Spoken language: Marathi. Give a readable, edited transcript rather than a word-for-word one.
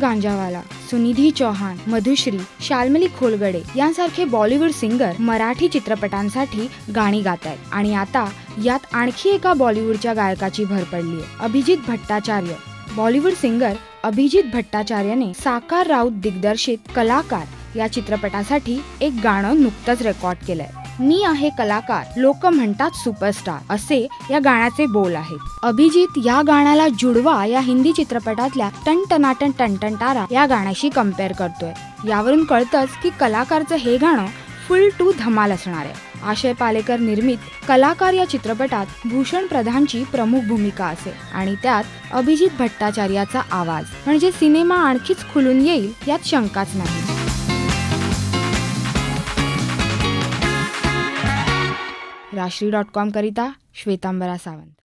गांजावाला, सुनिधी चौहान, मधुश्री, शाल्मली खोलगडे यांसारखे बॉलिवूड सिंगर मराठी चित्रपटांसाठी गाणी गात आहेत. आणि आता यात आणखी एका बॉलिवूडच्या गायकाची भर पडली आहे, अभिजित भट्टाचार्य. बॉलिवूड सिंगर अभिजित भट्टाचार्यने साकार राऊत दिग्दर्शित कलाकार या चित्रपटासाठी एक गाणं नुकतंच रेकॉर्ड केलंय. मी आहे कलाकार, लोक म्हणतात सुपरस्टार, असे या गाण्याचे बोल आहेत. अभिजित या गाण्याला जुडवा या हिंदी चित्रपटातल्या टनटनाटन टनटनटारा या गाण्याशी कम्पेअर करतोय. यावरून कळतंच की कलाकारचं हे गाणं फुल टू धमाल असणार आहे. आशय पालेकर निर्मित कलाकार या चित्रपटात भूषण प्रधानची प्रमुख भूमिका असेल आणि त्यात अभिजित भट्टाचार्याचा आवाज, म्हणजे सिनेमा आणखीच खुलून येईल यात शंकाच नाही. राष्ट्रीय.com करिता श्वेतांबरा सावंत.